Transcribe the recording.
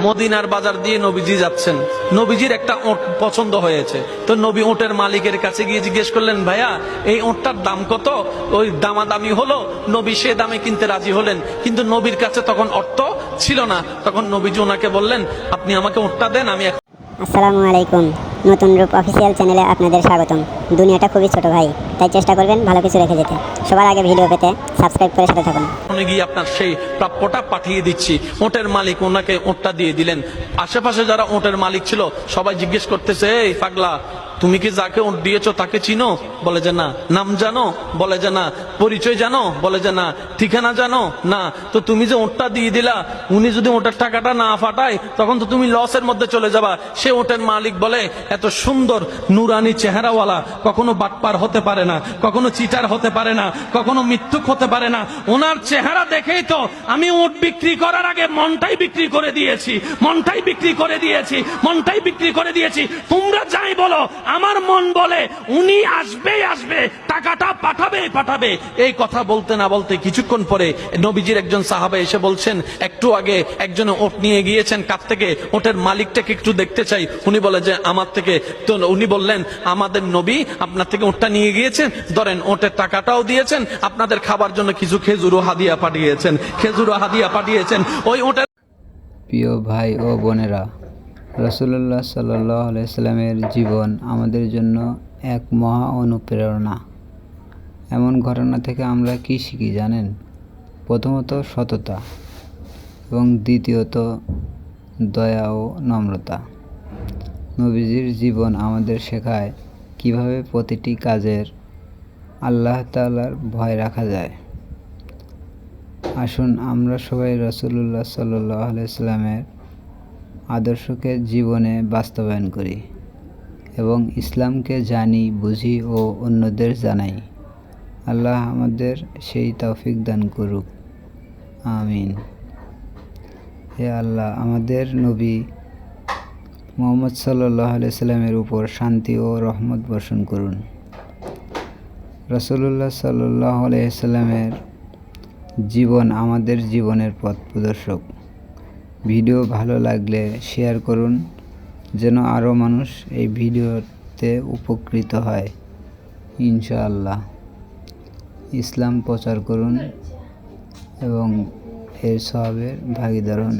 মদিনার বাজার দিয়ে নবীজি যাচ্ছেন, নবীজির একটা ওট পছন্দ হয়েছে। তো নবী ওটের মালিকের কাছে গিয়ে জিজ্ঞেস করলেন, ভাইয়া এই ওটটার দাম কত? ওই দামাদামি হলো, নবী সে দামে কিনতে রাজি হলেন, কিন্তু নবীর কাছে তখন অর্থ ছিল না। তখন নবীজি ওনাকে বললেন, আপনি আমাকে ওটটা দেন, আমি। আসসালামু আলাইকুম, নতুন রূপ অফিসিয়াল চ্যানেলে আপনাদের স্বাগতম। দুনিয়াটা খুবই ছোট ভাই, তাই চেষ্টা করবেন ভালো কিছু রেখে যেতে। সবার আগে ভিডিও পেতে সাবস্ক্রাইব করে সাথে থাকুন। উনি গিয়ে আপনার সেই প্রাপ্যটা পাঠিয়ে দিচ্ছি। ওটের মালিক ওনাকে ওটটা দিয়ে দিলেন। আশেপাশে যারা ওটের মালিক ছিল সবাই জিজ্ঞেস করতেছে, এই পাগলা, তুমি কি যাকে ওট দিয়েছো তাকে চিনো? বলে যে না। নাম জানো? বলে যে না। পরিচয় জানো? বলে যে না। ঠিকানা জানো? না। তো তুমি যে ওটটা দিয়ে দিলা, উনি যদি ওটার টাকাটা না ফাটায় তখন তো তুমি লসের মধ্যে চলে যাবা। সে ওটের মালিক বলে, এত সুন্দর নুরানি চেহারাওয়ালা কখনো বাটপার হতে পারে না, কখনো চিটার হতে পারে না, কখনো মিথ্যুক হতে পারে না। ওনার চেহারা দেখেই তো আমি ওট বিক্রি করার আগে মনটাই বিক্রি করে দিয়েছি, মনটাই বিক্রি করে দিয়েছি, মনটাই বিক্রি করে দিয়েছি। তোমরা যাই বলো, আমার মন বলে উনি আসবেই আসবে, টাকাটা পাঠাবেই পাঠাবে। এই কথা বলতে না বলতে কিছুক্ষণ পরে নবীজির একজন সাহাবা এসে বলছেন, একটু আগে একজনে ওট নিয়ে গিয়েছেন, কাছ থেকে ওটের মালিকটাকে একটু দেখতে চাই। উনি বলে যে আমার থেকে। তো উনি বললেন, আমাদের নবী আপনার থেকে ওটটা নিয়ে গিয়েছেন, ধরেন ওটের টাকাটাও দিয়েছেন, আপনাদের খাবার জন্য কিছু খেজুরও হাদিয়া পাঠিয়েছেন, খেজুরও হাদিয়া পাঠিয়েছেন। ওই ওটের। প্রিয় ভাই ও বোনেরা, রাসূলুল্লাহ সাল্লাল্লাহু আলাইহি সাল্লামের জীবন আমাদের জন্য এক মহা অনুপ্রেরণা। এমন ঘটনা থেকে আমরা কি শিখি জানেন? প্রথমত সততা, এবং দ্বিতীয়ত দয়া ও নম্রতা। নবীজির জীবন আমাদের শেখায় কিভাবে প্রতিটি কাজের আল্লাহ তাআলার ভয় রাখা যায়। আসুন আমরা সবাই রাসূলুল্লাহ সাল্লাল্লাহু আলাইহি সাল্লামের আদর্শকে জীবনে বাস্তবায়ন করি এবং ইসলামকে জানি, বুঝি ও অন্যদের জানাই। আল্লাহ আমাদের সেই তৌফিক দান করুক, আমিন। হে আল্লাহ, আমাদের নবী মুহাম্মদ সাল্লাল্লাহু আলাইহি সাল্লামের উপর শান্তি ও রহমত বর্ষণ করুন। রাসূলুল্লাহ সাল্লাল্লাহু আলাইহি সাল্লামের জীবন আমাদের জীবনের পথ প্রদর্শক। ভিডিও ভালো লাগলে শেয়ার করুন, যেন আরও মানুষ এই ভিডিওতে উপকৃত হয়। ইনশাআল্লাহ ইসলাম প্রচার করুন এবং এর সওয়াবের ভাগীদার হন।